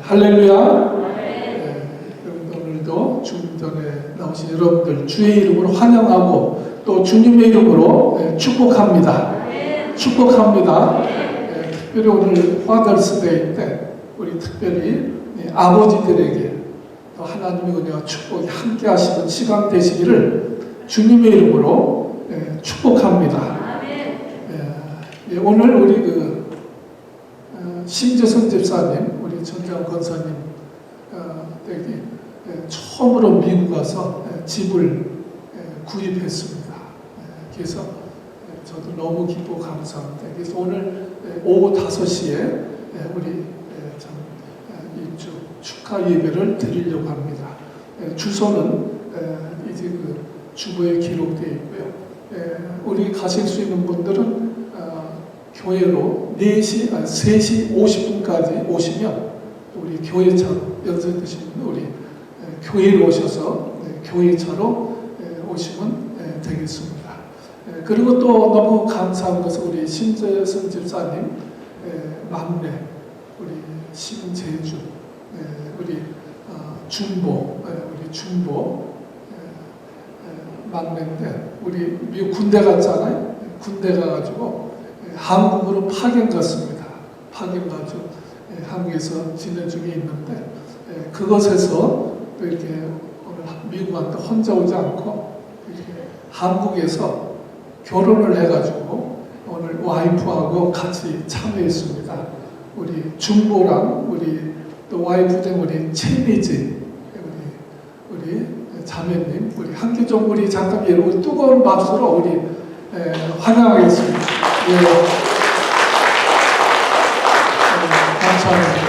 할렐루야. 오늘도 주님 전에 나오신 여러분들 주의 이름으로 환영하고 또 주님의 이름으로 축복합니다. 축복합니다. 특별히 오늘 화들스데이 때 우리 특별히 아버지들에게 또 하나님의 은혜와 축복이 함께 하시는 시간 되시기를 주님의 이름으로 축복합니다. 오늘 우리 심재선 집사님, 우리 전장 권사님 댁이 처음으로 미국 가서 집을 구입했습니다. 그래서 저도 너무 기쁘고 감사합니다. 그래서 오늘 오후 5시에 우리 입주 축하 예배를 드리려고 합니다. 주소는 이제 주보에 기록되어 있고요. 우리 가실 수 있는 분들은 교회로 3시 50분까지 오시면 우리 교회차로 연세 드신 우리 교회로 오셔서 교회차로 오시면 되겠습니다. 그리고 또 너무 감사한 것은 우리 심재선 집사님 막내 우리 심재주 우리 중보 우리 중보 막내인데 우리 미국 군대 갔잖아요. 군대 가가지고 한국으로 파견 갔습니다. 파견 가지고 한국에서 지내 중에 있는데 그것에서 또 이렇게 오늘 미국한테 혼자 오지 않고 이렇게 한국에서 결혼을 해가지고 오늘 와이프하고 같이 참여했습니다. 우리 중보랑 우리 또 와이프 된 우리 채미지 우리 자매님 우리 함께 좀 우리 잠깐 여러분 뜨거운 박수로 우리 환영하겠습니다. 감사합니다.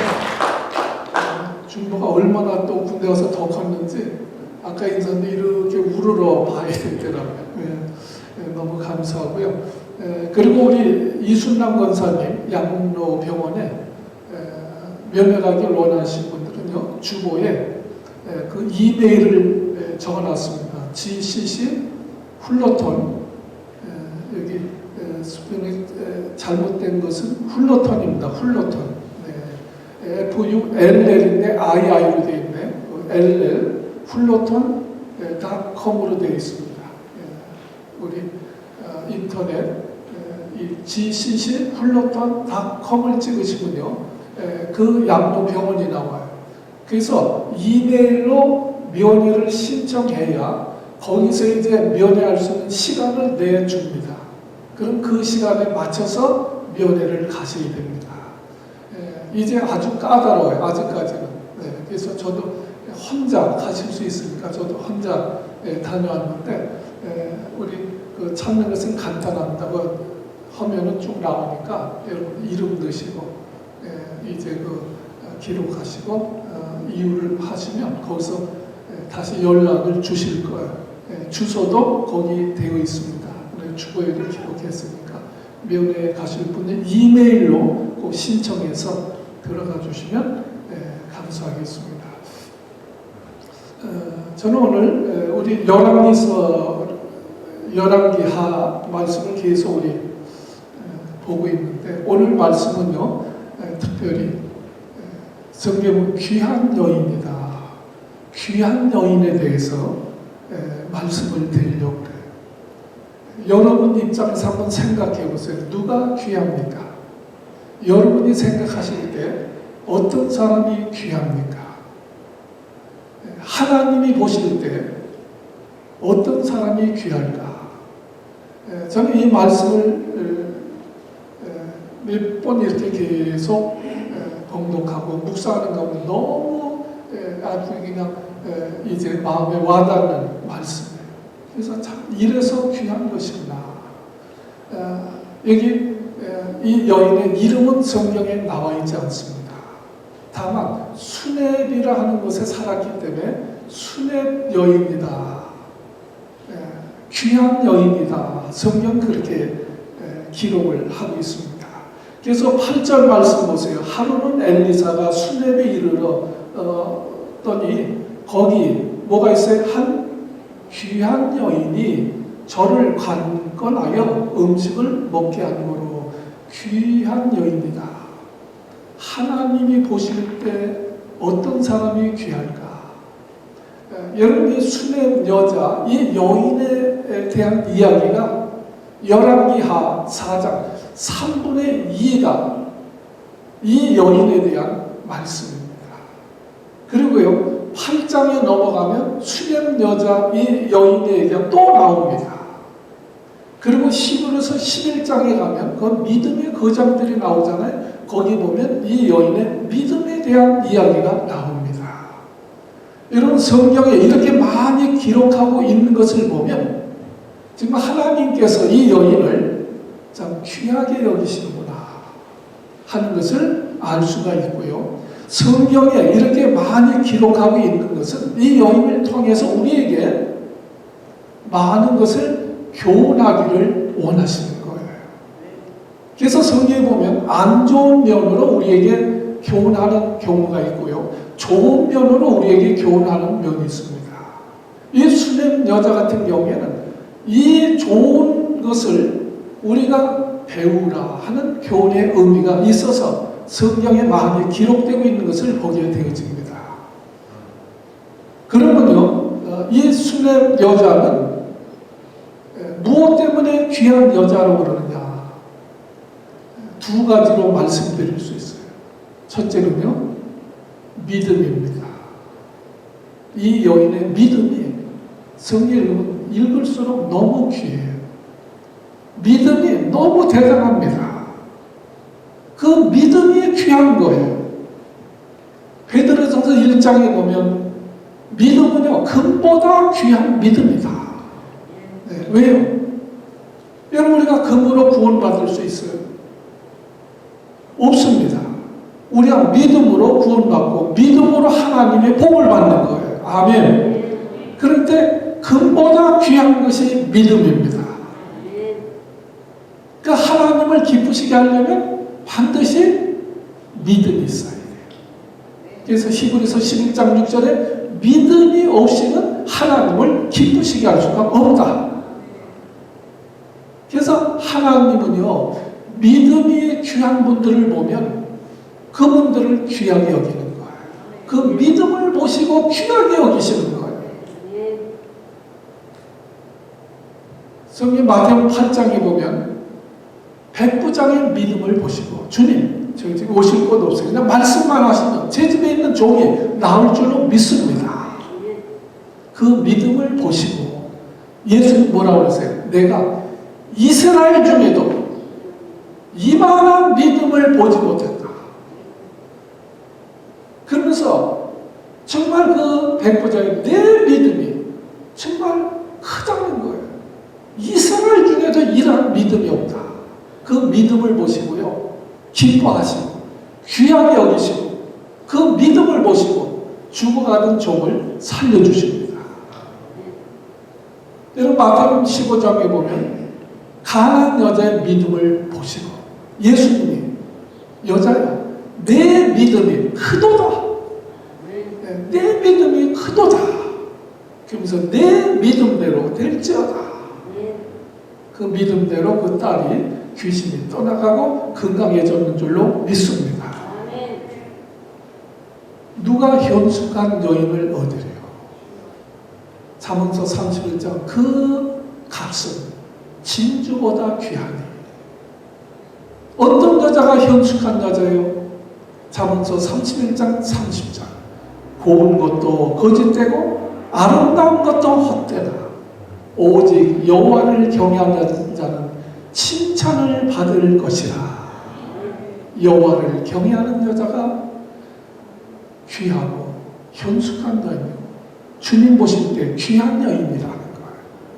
중보가 얼마나 또 군대 가서 더 컸는지 아까 인사인데 이렇게 우러러 봐야 되더라고요. 너무 감사하고요. 그리고 우리 이순남 권사님 양로 병원에 면회 가기를 원하신 분들은요 주보에 그 이메일을 적어놨습니다. GCC 훌러톤 여기 스페인이 잘못된 것은 훌러톤입니다. 훌러톤 FULL인데 II로 되어 있네. LL 훌러톤.com으로 되어 있습니다. 우리 인터넷 이 GCC 훌러톤.com을 찍으시면요 그 양로 병원이 나와요. 그래서 이메일로 면회를 신청해야 거기서 이제 면회할 수 있는 시간을 내줍니다. 그럼 그 시간에 맞춰서 면회를 가셔야 됩니다. 이제 아주 까다로워요. 아직까지는. 그래서 저도 혼자 가실 수 있으니까 저도 혼자 다녀왔는데 우리 찾는 것은 간단합니다. 화면은 쭉 나오니까 여러분 이름 넣으시고 이제 기록하시고 이유를 하시면 거기서 다시 연락을 주실 거예요. 주소도 거기 되어 있습니다. 주거에를 기록했으니까 면회에 가실 분은 이메일로 꼭 신청해서 들어가 주시면 감사하겠습니다. 저는 오늘 우리 열왕기하 말씀을 계속 우리 보고 있는데 오늘 말씀은요 특별히 성경은 귀한 여인이다. 귀한 여인에 대해서 말씀을 드리려고 해요. 여러분 입장에서 한번 생각해 보세요. 누가 귀합니까? 여러분이 생각하실 때 어떤 사람이 귀합니까? 하나님이 보실 때 어떤 사람이 귀할까? 저는 이 말씀을 몇 번 이렇게 계속 봉독하고 묵상하는 가운데 너무 아주 그냥 이제 마음에 와닿는 말씀이에요. 그래서 참 이래서 귀한 것이구나. 여기 이 여인의 이름은 성경에 나와 있지 않습니다. 다만 수렙이라 하는 곳에 살았기 때문에 수렙 여인이다. 귀한 여인이다. 성경 그렇게 기록을 하고 있습니다. 그래서 8절 말씀 보세요. 하루는 엘리사가 수렙에 이르렀더니 거기 뭐가 있어요? 한 귀한 여인이 저를 관건하여 음식을 먹게 하므로 귀한 여인이다. 하나님이 보실 때 어떤 사람이 귀할까? 여러분이 수냄 여자, 이 여인에 대한 이야기가 열왕기하 4장 3분의 2가 이 여인에 대한 말씀입니다. 그리고요, 8장에 넘어가면 수냄 여자, 이 여인에 대한 또 나옵니다. 그리고 히브리서 11장에 가면 그 믿음의 거장들이 나오잖아요. 거기 보면 이 여인의 믿음에 대한 이야기가 나옵니다. 여러분, 성경에 이렇게 많이 기록하고 있는 것을 보면 정말 하나님께서 이 여인을 참 귀하게 여기시는구나 하는 것을 알 수가 있고요. 성경에 이렇게 많이 기록하고 있는 것은 이 여인을 통해서 우리에게 많은 것을 교훈하기를 원하시는 거예요. 그래서 성경에 보면 안 좋은 면으로 우리에게 교훈하는 경우가 있고요, 좋은 면으로 우리에게 교훈하는 면이 있습니다. 이 수냄 여자 같은 경우에는 이 좋은 것을 우리가 배우라 하는 교훈의 의미가 있어서 성경에 많이 기록되고 있는 것을 보게 되어집니다. 그러면요, 이 수냄 여자는 무엇 때문에 귀한 여자라고 그러느냐? 두 가지로 말씀드릴 수 있어요. 첫째는요, 믿음입니다. 이 여인의 믿음이 성경을 읽을수록 너무 귀해요. 믿음이 너무 대단합니다. 그 믿음이 귀한 거예요. 베드로전서 1장에 보면 믿음은요, 금보다 귀한 믿음이다. 네, 왜요? 여러분, 우리가 금으로 구원받을 수 있어요? 없습니다. 우리가 믿음으로 구원받고 믿음으로 하나님의 복을 받는 거예요. 아멘. 그런데 금보다 귀한 것이 믿음입니다. 그러니까 하나님을 기쁘시게 하려면 반드시 믿음이 있어야 돼요. 그래서 히브리서 11장 6절에 믿음이 없이는 하나님을 기쁘시게 할 수가 없다. 그래서 하나님은요, 믿음이 귀한 분들을 보면 그분들을 귀하게 여기는 거예요. 그 믿음을 보시고 귀하게 여기시는 거예요. 성경 마태복음 8장에 보면 백부장의 믿음을 보시고, 주님, 저희 집에 오실 것 없어요. 그냥 말씀만 하시면 제 집에 있는 종이 나올 줄로 믿습니다. 그 믿음을 보시고 예수님 뭐라고 그러세요? 내가 이스라엘 중에도 이만한 믿음을 보지 못했다. 그러면서 정말 그 백부장이 내 믿음이 정말 크다는 거예요. 이스라엘 중에도 이러한 믿음이 없다. 그 믿음을 보시고요, 기뻐하시고 귀하게 여기시고 그 믿음을 보시고 죽어가는 종을 살려주십니다. 여러분, 마태복음 15장에 보면 가난한 여자의 믿음을 보시고 예수님이 여자야, 내 믿음이 크도다. 내 믿음이 크도다. 그러면서 내 믿음대로 될지어다. 그 믿음대로 그 딸이 귀신이 떠나가고 건강해졌는 줄로 믿습니다. 누가 현숙한 여인을 얻으래요? 잠언서 31장 그 값은 진주보다 귀하니. 어떤 여자가 현숙한 여자예요? 잠언서 31장 30장 고운 것도 거짓되고 아름다운 것도 헛되다. 오직 여호와를 경외하는 자는 칭찬을 받을 것이라. 여호와를 경외하는 여자가 귀하고 현숙한 여인이고 주님 보실 때 귀한 여인이라는 거예요.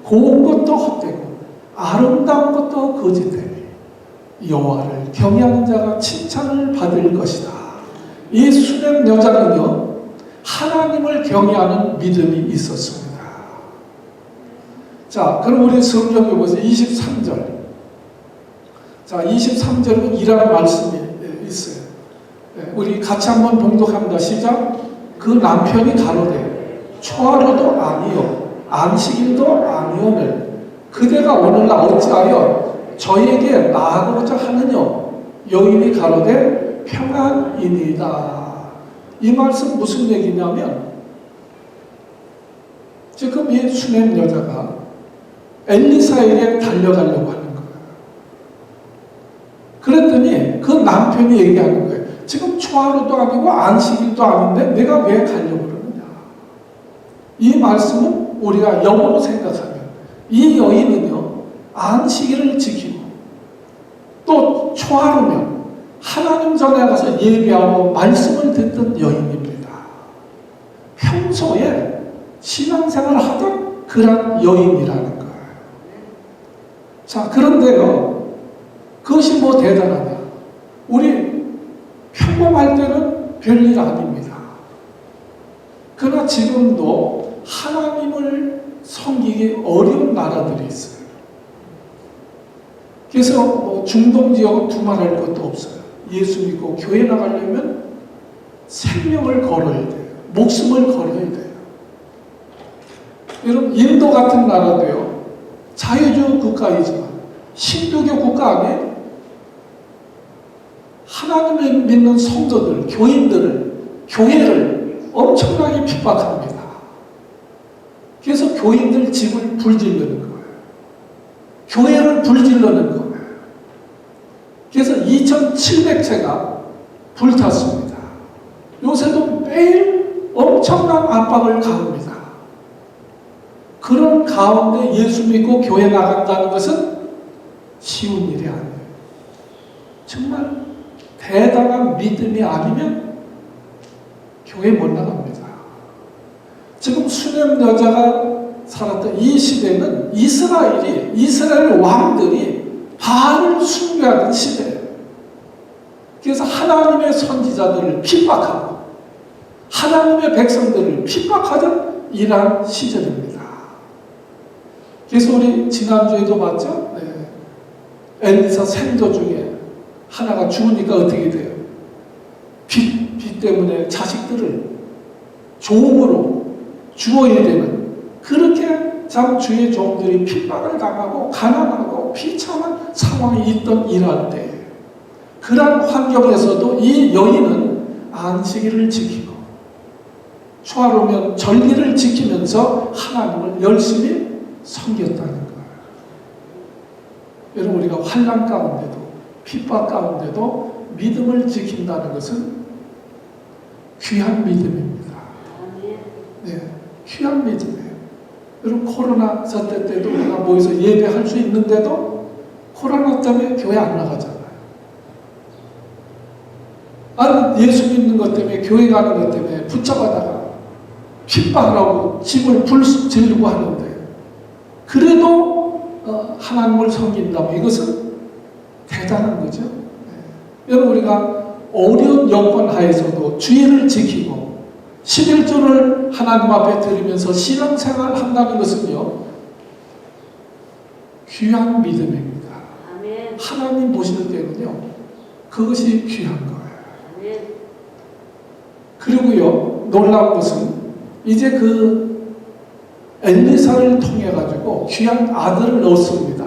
고운 것도 헛되고 아름다운 것도 거짓되니 여호와를 경외하는 자가 칭찬을 받을 것이다. 이 수냄 여자는요, 하나님을 경외하는 믿음이 있었습니다. 자, 그럼 우리 성경에 보세요. 23절. 자, 23절은 이라는 말씀이 있어요. 우리 같이 한번 봉독합니다. 시작. 그 남편이 가로되 초하루도 아니요 안식일도 아니오늘 그대가 오늘날 어찌하여 저에게 나아가고자 하느냐. 여인이 가로되 평안이니이다. 이 말씀 무슨 얘기냐면 지금 이 수냄 여자가 엘리사에게 달려가려고 하는 거예요. 그랬더니 그 남편이 얘기하는 거예요. 지금 초하루도 아니고 안식일도 아닌데 내가 왜 가려고 그러느냐. 이 말씀은 우리가 영어로 생각하면 이 여인은요, 안식일을 지키고 또 초하루면 하나님 전에 가서 예배하고 말씀을 듣던 여인입니다. 평소에 신앙생활을 하던 그런 여인이라는 거예요. 자, 그런데요, 그것이 뭐 대단하냐. 우리 평범할 때는 별일 아닙니다. 그러나 지금도 하나님을 섬기기 어려운 나라들이 있어요. 그래서 뭐 중동 지역은 두말할 것도 없어요. 예수 믿고 교회 나가려면 생명을 걸어야 돼요. 목숨을 걸어야 돼요. 여러분, 인도 같은 나라도요, 자유주의 국가이지만 신도교 국가 안에 하나님을 믿는 성도들, 교회를 엄청나게 핍박합니다. 그래서 교인들 집을 불질르는 거예요. 교회를 불질르는 거예요. 그래서 2,700채가 불탔습니다. 요새도 매일 엄청난 압박을 가합니다. 그런 가운데 예수 믿고 교회 나간다는 것은 쉬운 일이 아니에요. 정말 대단한 믿음이 아니면 교회 못 나갑니다. 지금 수냄 여자가 살았던 이 시대는 이스라엘 왕들이 바알을 숭배하던 시대예요. 그래서 하나님의 선지자들을 핍박하고 하나님의 백성들을 핍박하던 이러한 시절입니다. 그래서 우리 지난주에도 봤죠? 네. 엘리사 생도 중에 하나가 죽으니까 어떻게 돼요? 빚 때문에 자식들을 종으로 주어야 되는, 그렇게 참 주의 종들이 핍박을 당하고 가난하고 비참한 상황이 있던 이럴 때, 그러한 환경에서도 이 여인은 안식일을 지키고 초하루면 절기를 지키면서 하나님을 열심히 섬겼다는 거예요. 여러분, 우리가 환난 가운데도 핍박 가운데도 믿음을 지킨다는 것은 귀한 믿음입니다. 네, 귀한 믿음이에요. 여러분, 코로나 사태 때도 우리가 모여서 예배할 수 있는데도 코로나 때문에 교회 안 나가잖아요. 나는 예수 믿는 것 때문에, 교회 가는 것 때문에 붙잡아다가 핍박하라고 집을 불지르고 하는데, 그래도 하나님을 섬긴다면 이것은 대단한 거죠. 네. 여러분, 우리가 어려운 여건 하에서도 주의를 지키고 11조를 하나님 앞에 드리면서 신앙생활을 한다는 것은요, 귀한 믿음입니다. 아멘. 하나님 보실 때는요, 그것이 귀한 거예요. 아멘. 그리고요, 놀라운 것은 이제 그 엘리사를 통해 가지고 귀한 아들을 얻습니다.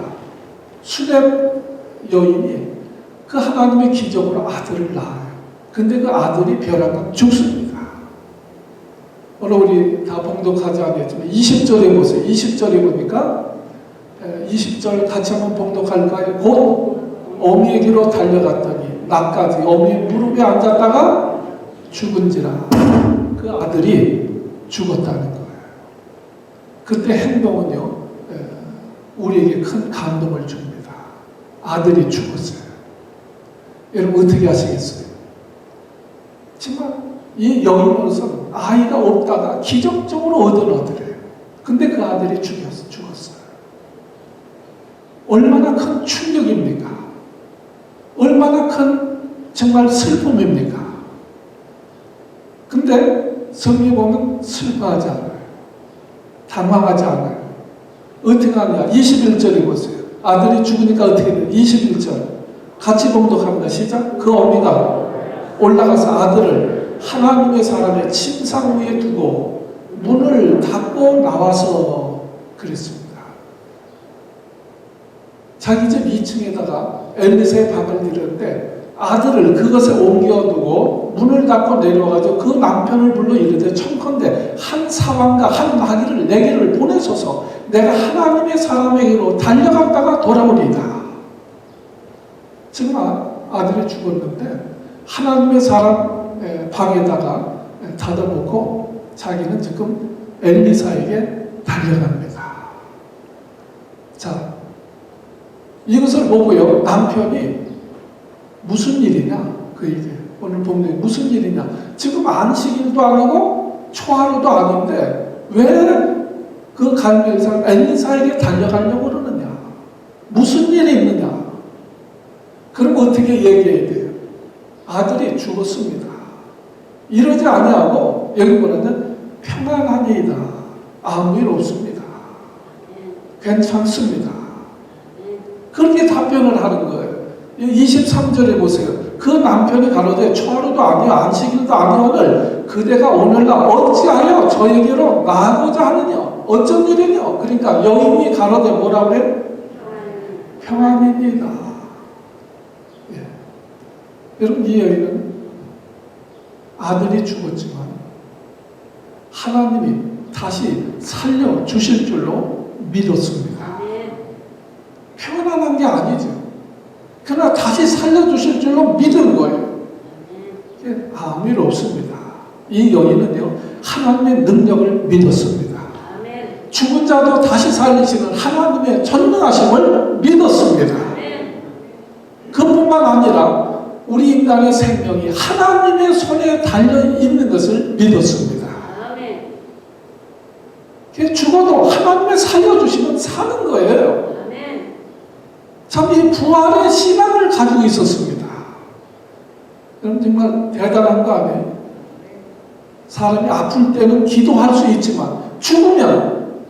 수냄 여인이 그 하나님의 기적으로 아들을 낳아요. 근데 그 아들이 벼랑간 죽습니다. 오늘 우리 다 봉독하지 않겠지만 20절에 보세요. 20절에 보니까 20절 같이 한번 봉독할까요? 곧 어미에게로 달려갔더니 낮까지 어미 무릎에 앉았다가 죽은지라 그 아들이 죽었다는 거예요. 그때 행동은요, 우리에게 큰 감동을 줍니다. 아들이 죽었어요. 여러분, 어떻게 하시겠어요? 정말 이 여인으로서는 아이가 없다가 기적적으로 얻은 아들이에요. 근데 그 아들이 죽었어요. 얼마나 큰 충격입니까? 얼마나 큰 정말 슬픔입니까? 근데 성경에 보면 슬퍼하지 않아요. 당황하지 않아요. 어떻게 하냐? 21절에 보세요. 아들이 죽으니까 어떻게 돼요? 21절 같이 봉독합니다. 시작. 그 어미가 올라가서 아들을 하나님의 사람의 침상 위에 두고 문을 닫고 나와서 그랬습니다. 자기 집 2층에다가 엘리사의 방을 들였는데 아들을 그것에 옮겨두고 문을 닫고 내려와가지고 그 남편을 불러 이르되 청컨대 한 사왕과 한 나귀를 내게를 보내소서 내가 하나님의 사람에게로 달려갔다가 돌아오리이다. 지금 아들이 죽었는데 하나님의 사람 방에다가 닫아놓고 자기는 지금 엘리사에게 달려갑니다. 자, 이것을 보고요 남편이 무슨 일이냐? 그 얘기. 오늘 본문에 무슨 일이냐? 지금 안식일도 아니고 초하루도 아닌데 왜 그 갈멜산 엘리사에게 달려가려고 그러느냐? 무슨 일이 있느냐? 그럼 어떻게 얘기해야 돼요? 아들이 죽었습니다. 이러지 아니하고 여기 뭐냐면 평안하니이다. 아무 일 없습니다. 괜찮습니다. 그렇게 답변을 하는 거예요. 23절에 보세요. 그 남편이 가로되 초하루도 아니요 안식일도 아니오늘 그대가 오늘날 어찌하여 저에게로 나가고자 하느냐? 어쩐 일이냐? 그러니까 여인이 가로되 뭐라고 해요? 평안입니다. 예. 여러분 이 여인은 아들이 죽었지만 하나님이 다시 살려주실 줄로 믿었습니다. 평안한 게 아니죠. 그러나 다시 살려주실 줄로 믿은 거예요. 아무 일 없습니다. 이 여인은요 하나님의 능력을 믿었습니다. 죽은 자도 다시 살리시는 하나님의 전능하심을 믿었습니다. 그뿐만 아니라 우리 인간의 생명이 하나님의 손에 달려있는 것을 믿었습니다. 죽어도 하나님의 살려주시면 사는 거예요. 참 이 부활의 신앙을 가지고 있었습니다. 여러분 정말 대단한 거 아니에요? 사람이 아플 때는 기도할 수 있지만 죽으면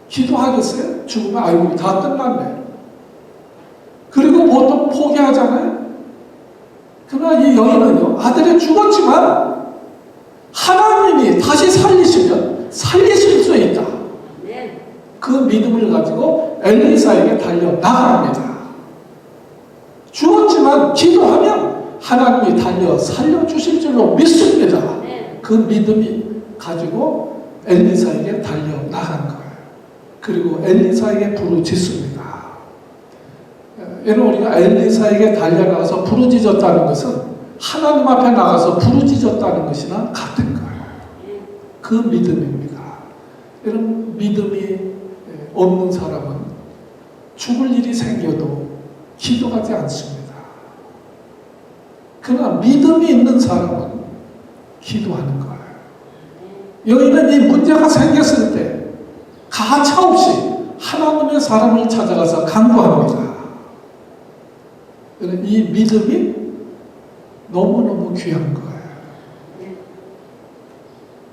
기도하겠어요? 죽으면 아이고 다 끝났네. 그리고 보통 포기하잖아요. 그러나 이 여인은요 아들이 죽었지만 하나님이 다시 살리시면 살리실 수 있다. 그 믿음을 가지고 엘리사에게 달려 나갑니다. 죽었지만 기도하면 하나님이 달려 살려주실 줄로 믿습니다. 그 믿음이 가지고 엘리사에게 달려 나간 거예요. 그리고 엘리사에게 부르짖습니다. 여러분 우리가 엘리사에게 달려나가서 부르짖었다는 것은 하나님 앞에 나가서 부르짖었다는 것이나 같은 거예요. 그 믿음입니다. 여러분 믿음이 없는 사람은 죽을 일이 생겨도 기도하지 않습니다. 그러나 믿음이 있는 사람은 기도하는 거예요. 여기는 이 문제가 생겼을 때 가차없이 하나님의 사람을 찾아가서 간구합니다. 이 믿음이 너무너무 귀한 거예요.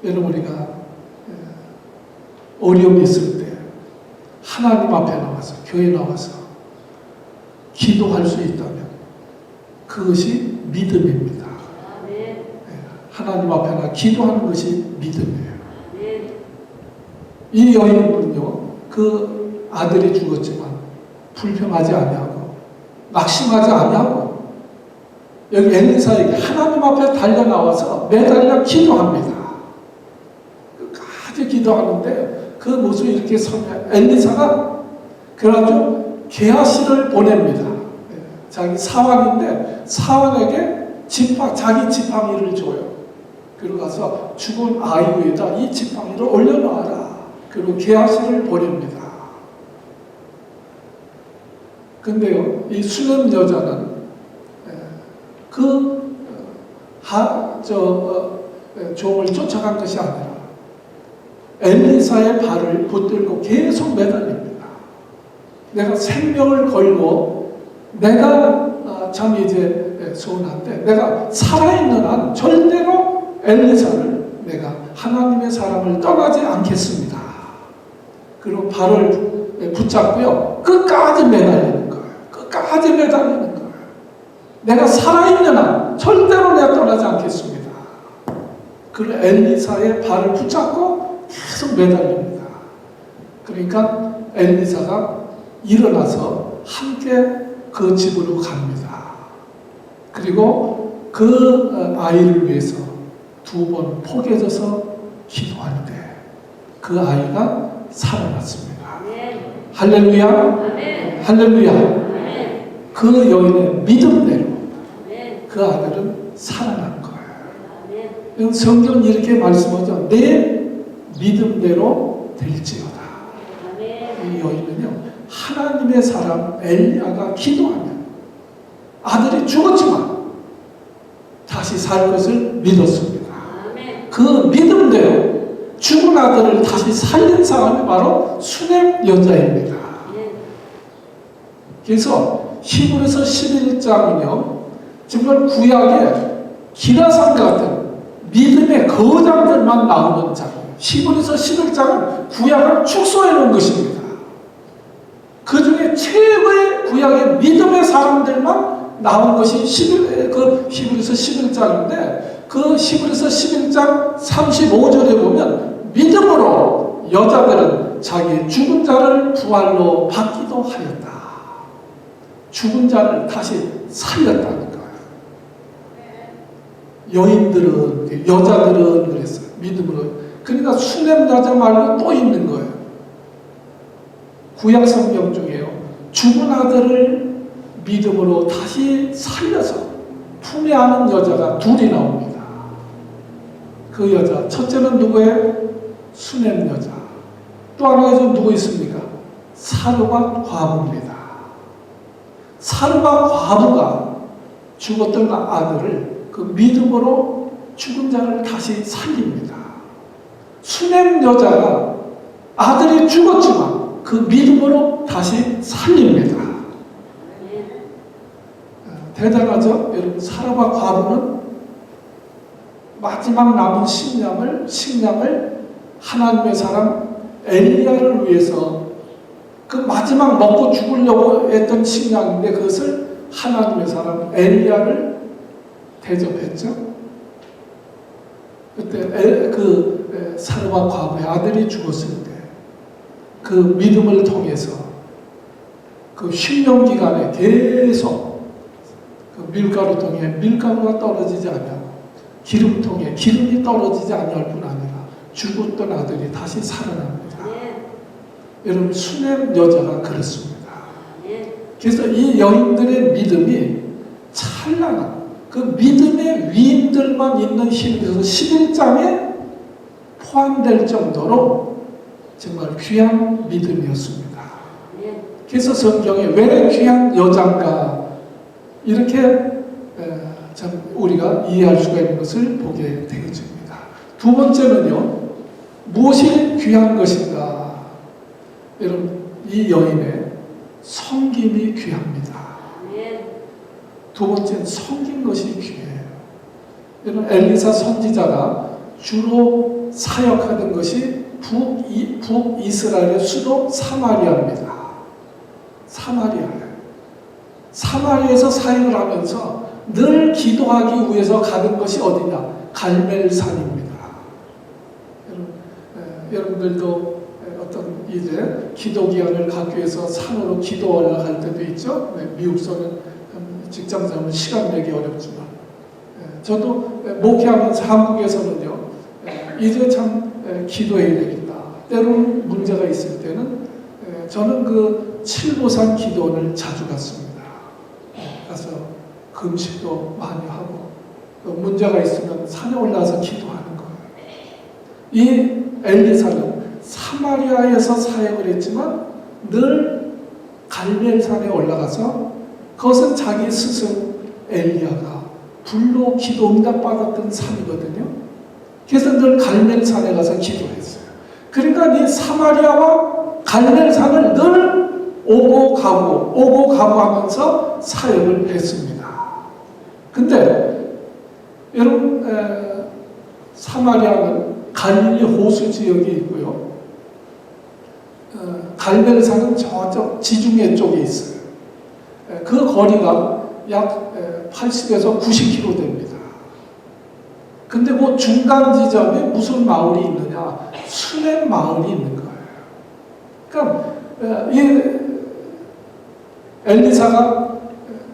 여러분 우리가 어려움이 있을 때 하나님 앞에 나와서 교회 나와서 기도할 수 있다면 그것이 믿음입니다. 하나님 앞에 나 기도하는 것이 믿음이에요. 이 여인은요 그 아들이 죽었지만 불평하지 아니하고 낙심하지 아니하고 여기 엘리사에게 하나님 앞에 달려나와서 매달려 기도합니다. 끝까지 기도하는데 그 모습이 이렇게 서면 엘리사가 그래가지고 게하시를 보냅니다. 자기 사환인데 사환에게 자기 지팡이를 줘요. 그리고 가서 죽은 아이 위에다 이 지팡이를 올려놓아라. 그리고 게하시를 보냅니다. 근데요, 이 수냄 여자는 종을 쫓아간 것이 아니라 엘리사의 발을 붙들고 계속 매달립니다. 내가 생명을 걸고 내가 참 이제 소원한데 내가 살아있는 한 절대로 엘리사를 내가 하나님의 사람을 떠나지 않겠습니다. 그리고 발을 붙잡고요 끝까지 매달리는 거예요. 끝까지 매달리는 거예요. 내가 살아있는 한 절대로 내가 떠나지 않겠습니다. 그리고 엘리사의 발을 붙잡고 계속 매달립니다. 그러니까 엘리사가 일어나서 함께 그 집으로 갑니다. 그리고 그 아이를 위해서 2번 포개져서 기도할 때 그 아이가 살아났습니다. 할렐루야. 할렐루야. 그 여인의 믿음대로 그 아들은 살아난 거예요. 성경은 이렇게 말씀하죠. 내 믿음대로 될지어다. 이 여인은요, 하나님의 사람 엘리야가 기도하면 아들이 죽었지만 다시 살 것을 믿었습니다. 그 믿음대로 죽은 아들을 다시 살린 사람이 바로 수넴 여자입니다. 그래서 히브리서 11장은요, 정말 구약의 기라상 같은 믿음의 거장들만 나오는 장이에요. 히브리서 11장은 구약을 축소해 놓은 것입니다. 그 중에 최고의 구약의 믿음의 사람들만 나온 것이 히브리서 11장인데, 그 히브리서 11장 35절에 보면 믿음으로 여자들은 자기 죽은 자를 부활로 받기도 하였다. 죽은 자를 다시 살렸다는 거예요. 여인들은, 여자들은 그랬어요. 믿음으로. 그러니까 수넴 여자 말고 또 있는 거예요. 구약 성경 중에요, 죽은 아들을 믿음으로 다시 살려서 품에 안은 여자가 2이 나옵니다. 그 여자, 첫째는 누구예요? 수넴 여자. 또 하나가 누구 있습니까? 사르밧 과부입니다. 사르밧 과부가 죽었던 아들을 그 믿음으로 죽은 자를 다시 살립니다. 수넴 여자가 아들이 죽었지만 그 믿음으로 다시 살립니다. 대단하죠? 여러분, 사르밧 과부는 마지막 남은 식량을 하나님의 사람 엘리야를 위해서, 그 마지막 먹고 죽으려고 했던 식량인데 그것을 하나님의 사람 엘리야를 대접했죠. 그때 사르밧 과부의 아들이 죽었을 때 그 믿음을 통해서 그 휴년 기간에 계속 그 밀가루 통에 밀가루가 떨어지지 않냐고, 기름 통에 기름이 떨어지지 않을 뿐 아니라 죽었던 아들이 다시 살아납니다. 여러분, 수넴 여자가 그렇습니다. 그래서 이 여인들의 믿음이 찬란한 그 믿음의 위인들만 있는 히브리서 11장에 포함될 정도로 정말 귀한 믿음이었습니다. 그래서 성경에 왜 귀한 여자인가, 이렇게 참 우리가 이해할 수가 있는 것을 보게 되어집니다. 두 번째는요, 무엇이 귀한 것인가? 여러분, 이 여인의 섬김이 귀합니다. 두 번째는 섬긴 것이 귀해요. 여러분, 엘리사 선지자가 주로 사역하던 것이 북이스라엘의 수도 사마리아입니다. 사마리아에서 사역을 하면서 늘 기도하기 위해서 가는 것이 어디냐? 갈멜산입니다. 여러분들도 어떤 이제 기도 기간을 갖기 위해서 산으로 기도 올라갈 때도 있죠. 미국서는 직장 생활 시간 내기 어렵지만, 저도 목회하면서 한국에서는요, 이제 참 기도해야 되겠다. 때로는 문제가 있을 때는 저는 그 칠보산 기도원을 자주 갔습니다. 가서 금식도 많이 하고, 문제가 있으면 산에 올라와서 기도하는 거예요. 이 엘리사는 사마리아에서 사역을 했지만 늘 갈멜산에 올라가서, 그것은 자기 스승 엘리야가 불로 기도 응답받았던 산이거든요. 그래서 늘 갈멜산에 가서 기도했어요. 그러니까 이 사마리아와 갈멜산을 늘 오고 가고 하면서 사역을 했습니다. 근데 여러분, 사마리아는 갈릴리 호수 지역이 있고요, 갈멜산은 저쪽 지중해 쪽에 있어요. 그 거리가 약 80에서 90km 됩니다. 근데 그 중간 지점에 무슨 마을이 있느냐? 수넴 마을이 있는 거예요. 그러니까 이 엘리사가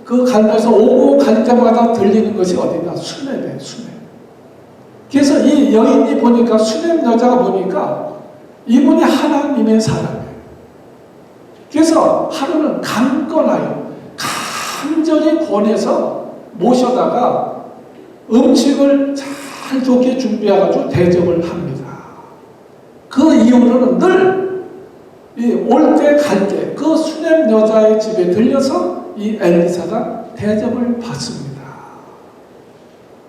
그 갈면서 오고 갈 때마다 들리는 것이 어디냐? 수냄이에요, 수냄. 그래서 이 여인이 보니까, 수냄 여자가 보니까 이분이 하나님의 사람이에요. 그래서 하루는 강건하여 간절히 권해서 모셔다가 음식을 잘 좋게 준비해가지고 대접을 합니다. 그 이후로는 늘 올 때 갈 때 그 수냄 여자의 집에 들려서 이 엘리사가 대접을 받습니다.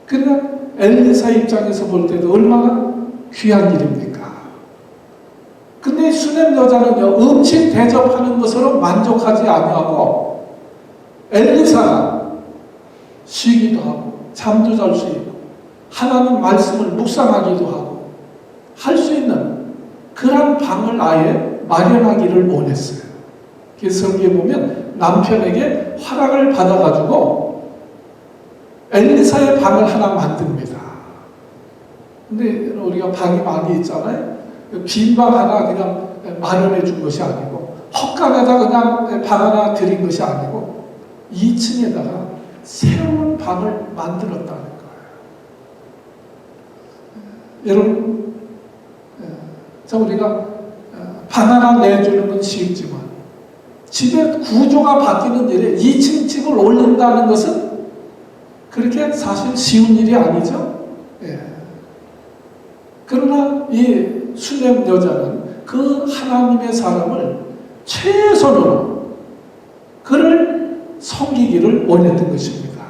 그러니까 엘리사 입장에서 볼 때도 얼마나 귀한 일입니까? 근데 수냄 여자는요, 음식 대접하는 것으로 만족하지 아니하고 엘리사가 쉬기도 하고 잠도 잘 수 있고 하나님 말씀을 묵상하기도 하고 할 수 있는 그런 방을 아예 마련하기를 원했어요. 그래서 성경에 보면 남편에게 허락을 받아가지고 엘리사의 방을 하나 만듭니다. 근데 우리가 방이 많이 있잖아요. 빈 방 하나 그냥 마련해 준 것이 아니고 헛간에다 그냥 방 하나 드린 것이 아니고 2층에다가 새로운 방을 만들었다는 거예요. 여러분, 자 우리가 방 하나 내주는 건 쉽지만 집의 구조가 바뀌는 일에 2층 집을 올린다는 것은 그렇게 사실 쉬운 일이 아니죠. 예. 그러나 이 수냄 여자는 그 하나님의 사람을 최선으로 그를 섬기기를 원했던 것입니다.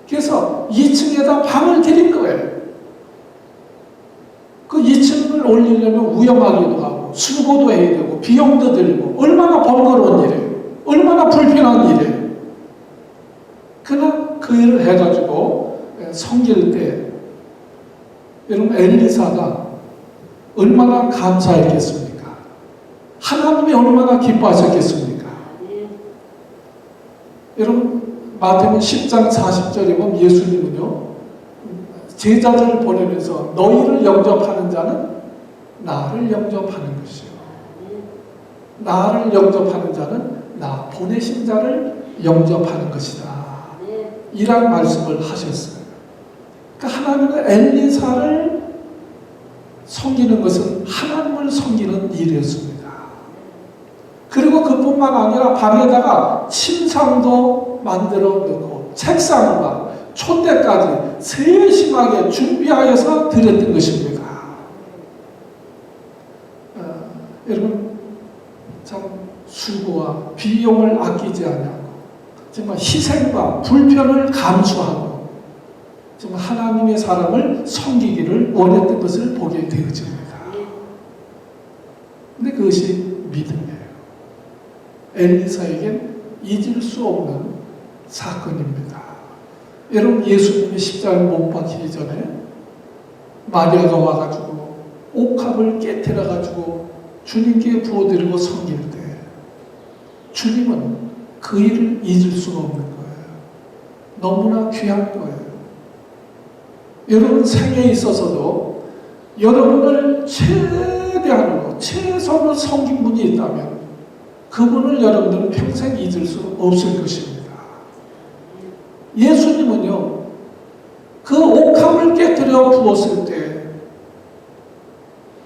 그래서 2층에다 방을 드린 거예요. 그 2층을 올리려면 위험하기도 하고 수고도 해야 되고 비용도 들고 얼마나 번거로운 일이에요. 얼마나 불편한 일이에요. 그러나 그 일을 해가지고 섬길 때 여러분 엘리사가 얼마나 감사했겠습니까? 하나님이 얼마나 기뻐하셨겠습니까? 여러분 마태복음 10장 40절에 보면 예수님은요 제자들을 보내면서 너희를 영접하는 자는 나를 영접하는 것이요 나를 영접하는 자는 나 보내신 자를 영접하는 것이다. 이란 말씀을 하셨어요. 그러니까 하나님은 엘리사를 섬기는 것은 하나님을 섬기는 일이었습니다. 그리고 그뿐만 아니라 방에다가 침상도 만들어 놓고 책상과 촛대까지 세심하게 준비하여서 드렸던 것입니다. 여러분 참 수고와 비용을 아끼지 않고 정말 희생과 불편을 감수하고 정말 하나님의 사람을 섬기기를 원했던 것을 보게 되어집니다. 근데 그것이 믿음이에요. 엘리사에겐 잊을 수 없는 사건입니다. 여러분 예수님이 십자가에 못 박히기 전에 마리아가 와가지고 옥합을 깨트려가지고 주님께 부어드리고 섬길 때 주님은 그 일을 잊을 수가 없는 거예요. 너무나 귀한 거예요. 여러분 생에 있어서도 여러분을 최대한으로 최선을 섬긴 분이 있다면 그분을 여러분들은 평생 잊을 수 없을 것입니다. 예수님은요 그 옥합을 깨뜨려 부었을 때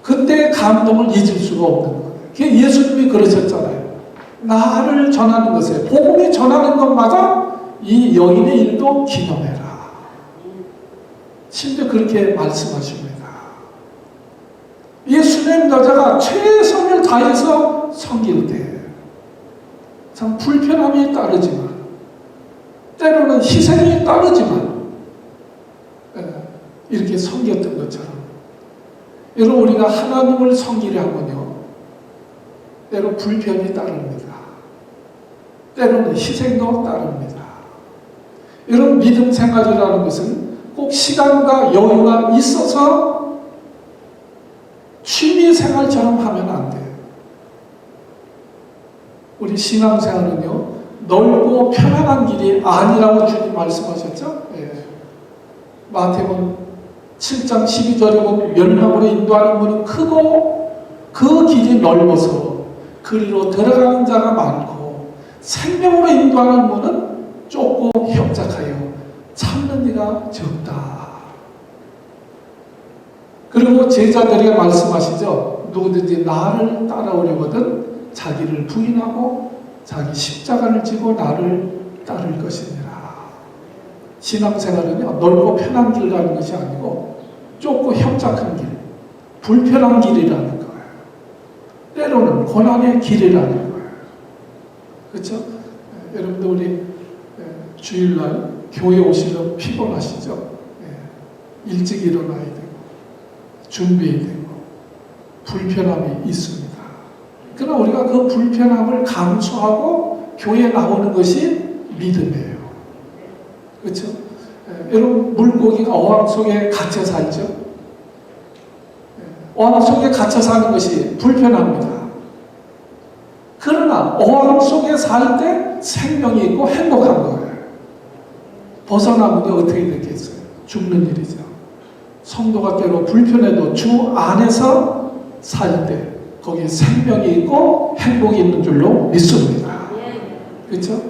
그때의 감동을 잊을 수가 없는 거예요. 예수님이 그러셨잖아요. 나를 전하는 것에 복음이 전하는 것마다 이 여인의 일도 기념해라. 심지어 그렇게 말씀하십니다. 예수님 여자가 최선을 다해서 섬길 때 참 불편함이 따르지만 때로는 희생이 따르지만 이렇게 섬겼던 것처럼 여러분 우리가 하나님을 섬기려 하면요 때로 불편이 따릅니다. 때로는 희생도 따릅니다. 여러분 믿음 생활이라는 것은 꼭 시간과 여유가 있어서 취미 생활처럼 하면 안 돼요. 우리 신앙생활은요 넓고 편안한 길이 아니라고 주님 말씀하셨죠? 예. 마태복음 7장 12절에 보면 멸망으로 인도하는 문은 크고 그 길이 넓어서 그리로 들어가는 자가 많고 생명으로 인도하는 문은 좁고 협착하여 참는 이가 적다. 그리고 제자들에게 말씀하시죠. 누구든지 나를 따라오려거든 자기를 부인하고 자기 십자가를 지고 나를 따를 것이니라. 신앙생활은요, 넓고 편한 길 가는 것이 아니고 좁고 협착한 길, 불편한 길이라는 거예요. 때로는 고난의 길이라는 거예요. 그렇죠? 여러분들 우리 주일날 교회 오시면 피곤하시죠? 일찍 일어나야 되고 준비해야 되고 불편함이 있습니다. 그러나 우리가 그 불편함을 감수하고 교회에 나오는 것이 믿음이에요. 그렇죠? 여러분 물고기가 어항 속에 갇혀 살죠? 어항 속에 갇혀 사는 것이 불편합니다. 그러나 어항 속에 살 때 생명이 있고 행복한 거예요. 벗어나면 어떻게 되겠어요? 죽는 일이죠. 성도가 때로 불편해도 주 안에서 살 때 거기에 생명이 있고 행복이 있는 줄로 믿습니다. 그렇죠?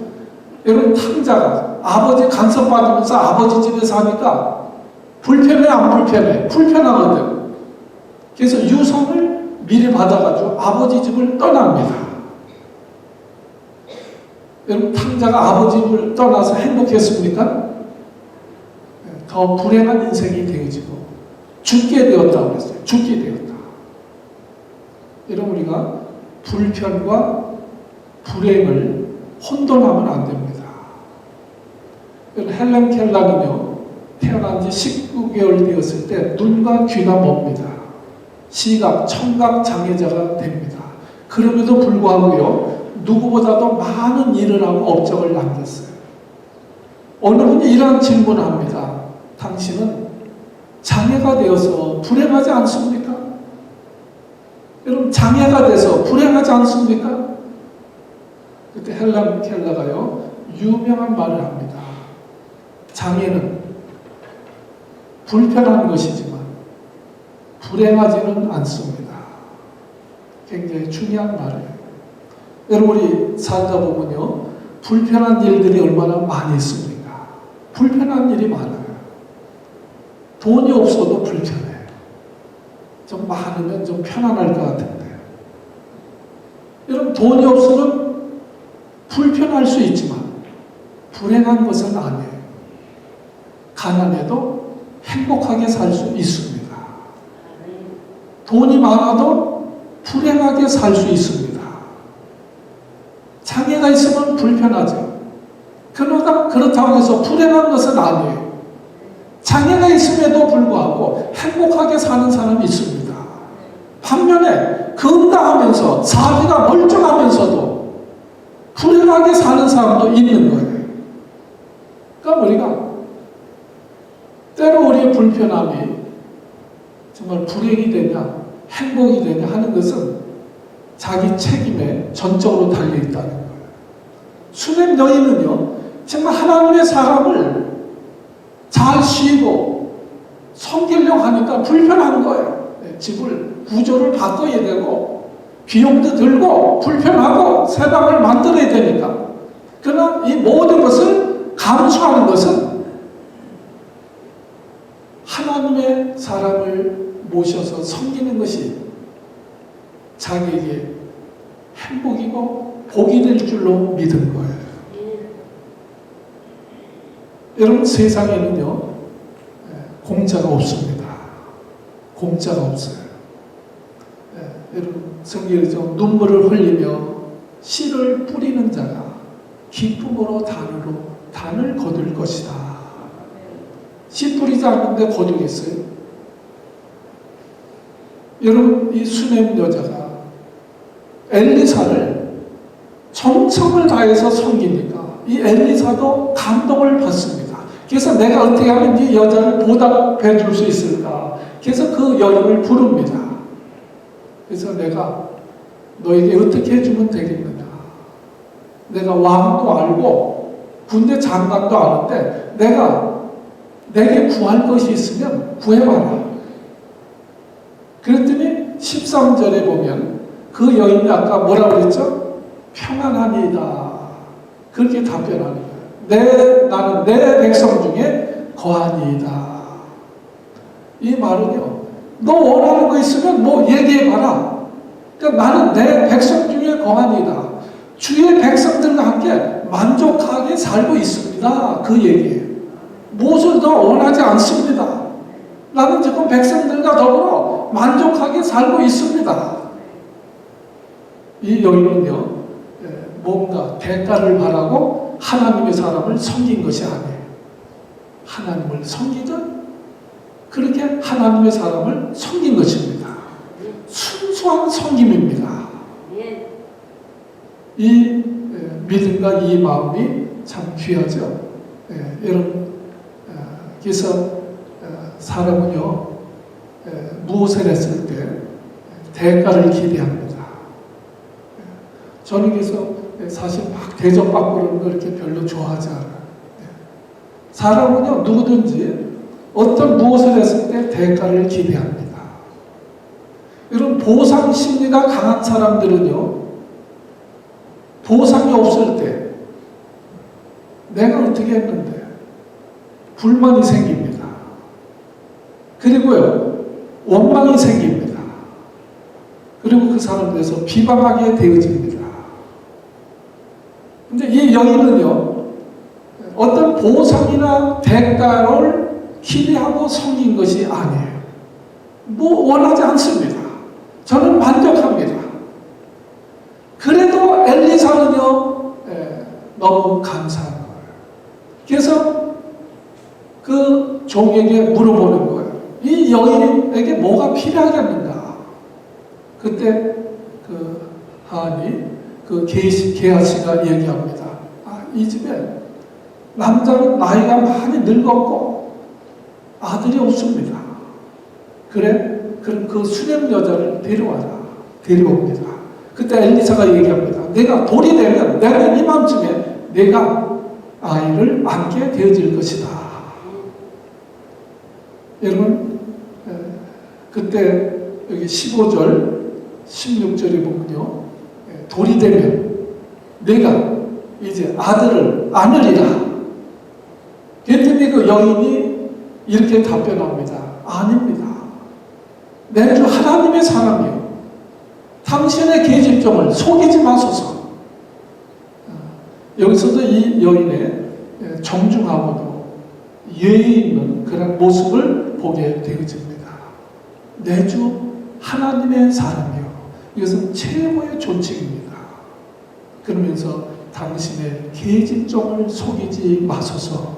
여러분 탕자가 아버지 간섭받으면서 아버지 집에 사니까 불편해 안 불편해? 불편하거든. 그래서 유성을 미리 받아가지고 아버지 집을 떠납니다. 여러분 탕자가 아버지 집을 떠나서 행복했습니까? 더 불행한 인생이 되어지고 죽게 되었다고 했어요. 죽게 되었다. 여러분 우리가 불편과 불행을 혼돈하면 안 됩니다. 헬렌 켈러는요, 태어난 지 19개월 되었을 때 눈과 귀가 멉니다. 시각, 청각 장애자가 됩니다. 그럼에도 불구하고요, 누구보다도 많은 일을 하고 업적을 남겼어요. 어느 분이 이런 질문을 합니다. 당신은 장애가 되어서 불행하지 않습니까? 여러분 장애가 돼서 불행하지 않습니까? 그때 헬렌 켈러가요 유명한 말을 합니다. 장애는 불편한 것이지만 불행하지는 않습니다. 굉장히 중요한 말이에요. 여러분 우리 살다 보면요 불편한 일들이 얼마나 많이 있습니까? 불편한 일이 많아요. 돈이 없어도 불편해요. 좀 많으면 좀 편안할 것 같은데. 여러분 돈이 없으면 불편할 수 있지만 불행한 것은 아니에요. 가난해도 행복하게 살 수 있습니다. 돈이 많아도 불행하게 살 수 있습니다. 장애가 있으면 불편하죠. 그러나 그렇다고 해서 불행한 것은 아니에요. 장애가 있음에도 불구하고 행복하게 사는 사람이 있습니다. 반면에 건강하면서 자기가 멀쩡하면서도 불행하게 사는 사람도 있는 거예요. 그러니까 우리가 때로 우리의 불편함이 정말 불행이 되냐 행복이 되냐 하는 것은 자기 책임에 전적으로 달려있다는 거예요. 수냄 여인은요 정말 하나님의 사람을 잘 쉬고 섬기려고 하니까 불편한 거예요. 집을 구조를 바꿔야 되고 비용도 들고 불편하고 새 방을 만들어야 되니까. 그러나 이 모든 것을 감수하는 것은 하나님의 사람을 모셔서 섬기는 것이 자기에게 행복이고 복이 될 줄로 믿은 거예요. 여러분 세상에는요 공짜가 없습니다. 공짜가 없어요. 여러분 성경에서 눈물을 흘리며 씨를 뿌리는 자가 기쁨으로 단을 거둘 것이다. 씨 뿌리지 않는데 거두겠어요? 여러분 이 수냄 여자가 엘리사를 정성을 다해서 섬기니까 이 엘리사도 감동을 받습니다. 그래서 내가 어떻게 하면 이 여자를 보답해 줄 수 있을까? 그래서 그 여인을 부릅니다. 그래서 내가 너에게 어떻게 해주면 되겠느냐? 내가 왕도 알고 군대 장관도 아는데 내게 구할 것이 있으면 구해봐라. 그랬더니 13절에 보면 그 여인이 아까 뭐라고 그랬죠? 평안하니이다. 그렇게 답변하는 거예요. 나는 내 백성 중에 거하니이다. 이 말은요, 너 원하는 거 있으면 뭐 얘기해봐라. 그러니까 나는 내 백성 중에 거하니이다. 주의 백성들과 함께 만족하게 살고 있습니다. 그 얘기예요. 무엇을 더 원하지 않습니다. 나는 지금 백성들과 더불어 만족하게 살고 있습니다. 이 여인은요, 뭔가 대가를 바라고 하나님의 사람을 섬긴 것이 아니에요. 하나님을 섬기자 그렇게 하나님의 사람을 섬긴 것입니다. 순수한 섬김입니다. 이 믿음과 이 마음이 참 귀하죠. 여러분께서 사람은요, 무엇을 했을 때 대가를 기대합니다. 저는 그래서 사실 막 대접받고 그러는 거 이렇게 별로 좋아하지 않아요. 사람은요, 누구든지 어떤 무엇을 했을 때 대가를 기대합니다. 이런 보상 심리가 강한 사람들은요, 보상이 없을 때 내가 어떻게 했는데 불만이 생깁니다. 그리고요, 원망이 생깁니다. 그리고 그 사람에 대해서 비방하게 되어집니다. 근데 이 여인은요, 어떤 보상이나 대가를 기대하고 섬긴 것이 아니에요. 뭐 원하지 않습니다. 저는 만족합니다. 그래도 엘리사는요, 너무 감사한 거예요. 그래서 그 종에게 물어보는 거예요. 이 여인에게 뭐가 필요하겠는가? 그때 그 하니, 그 게하시가 얘기합니다. 이 집에 남자는 나이가 많이 늙었고 아들이 없습니다. 그래? 그럼 그 수냄 여자를 데려옵니다. 그때 엘리사가 얘기합니다. 내가 돌이 되면 내가 이맘쯤에 내가 아이를 안게 되어질 것이다. 여러분, 그때 여기 15절, 16절에 보면요, 돌이 되면 내가 이제 아들을 안으리라. 그랬더니 그 여인이 이렇게 답변합니다. 아닙니다. 내 주 하나님의 사람이요, 당신의 계집종을 속이지 마소서. 여기서도 이 여인의 정중하고도 예의 있는 그런 모습을 보게 되어집니다. 내 주 하나님의 사람이요, 이것은 최고의 존칭입니다. 그러면서 당신의 계집종을 속이지 마소서,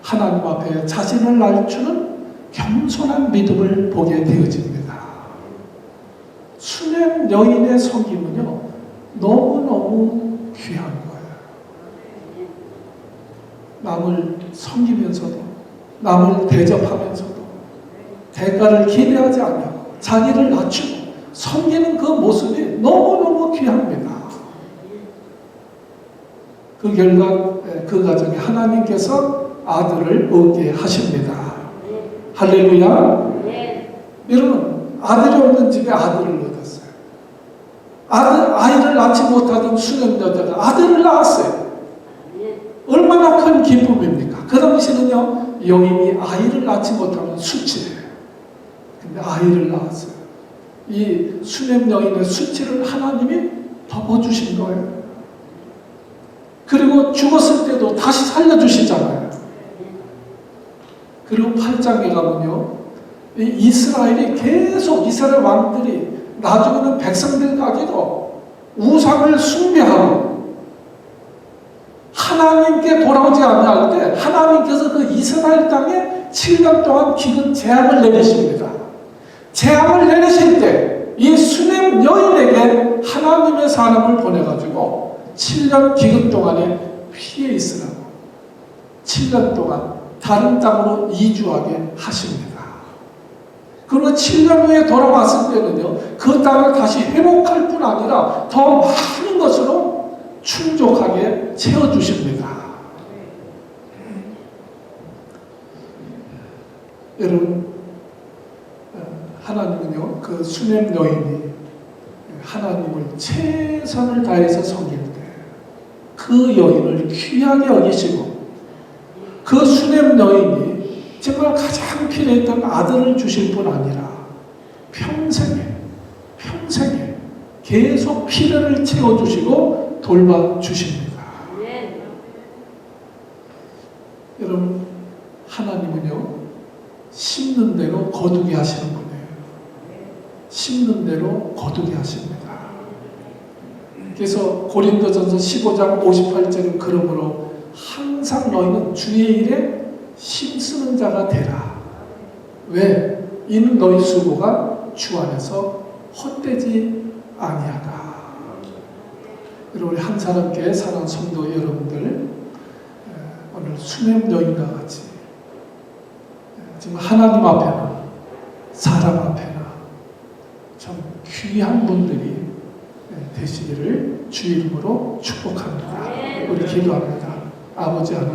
하나님 앞에 자신을 낮추는 겸손한 믿음을 보게 되어집니다. 수냄 여인의 섬김은요, 너무너무 귀한 거예요. 남을 섬기면서도, 남을 대접하면서도 대가를 기대하지 않고 자기를 낮추고 섬기는 그 모습이 너무너무 귀합니다. 그 결과 그 가정에 하나님께서 아들을 얻게 하십니다. 할렐루야. 여러분, 아들이 없는 집에 아들을 얻었어요. 아이를 낳지 못하던 수냄 여자가 아들을 낳았어요. 얼마나 큰 기쁨입니까? 그 당시는요, 여인이 아이를 낳지 못하면 수치예요. 근데 아이를 낳았어요. 이 수냄 여인의 수치를 하나님이 덮어주신 거예요. 그리고 죽었을 때도 다시 살려주시잖아요. 그리고 8장에 가면요, 이스라엘 왕들이 나중에는 백성들까지도 우상을 숭배하고 하나님께 돌아오지 않을 때 하나님께서 그 이스라엘 땅에 7년 동안 기근 재앙을 내리십니다. 재앙을 내리실 때 이 수냄 여인에게 하나님의 사람을 보내가지고 7년 기근 동안에 피해 있으라고 7년 동안 다른 땅으로 이주하게 하십니다. 그리고 7년 후에 돌아왔을 때는요, 그 땅을 다시 회복할 뿐 아니라 더 많은 것으로 충족하게 채워주십니다. 여러분, 하나님은요, 그 수냄 여인이 하나님을 최선을 다해서 섬길 때 그 여인을 귀하게 여기시고 그 수냄 여인이 정말 가장 필요했던 아들을 주실 뿐 아니라 평생에 계속 필요를 채워주시고 돌봐주십니다. 여러분, 하나님은요, 심는 대로 거두게 하시는 분이에요. 심는 대로 거두게 하십니다. 그래서 고린도전서 15장 58절은 그러므로 항상 너희는 주의 일에 힘쓰는 자가 되라. 왜? 이는 너희 수고가 주 안에서 헛되지 아니하다. 우리 한 사람께 사랑하는 성도 여러분들, 오늘 수냄 여인과 같이 정말 하나님 앞에나 사람 앞에나 참 귀한 분들이 되시기를 주 이름으로 축복합니다. 우리 기도합니다. 아버지 하나님,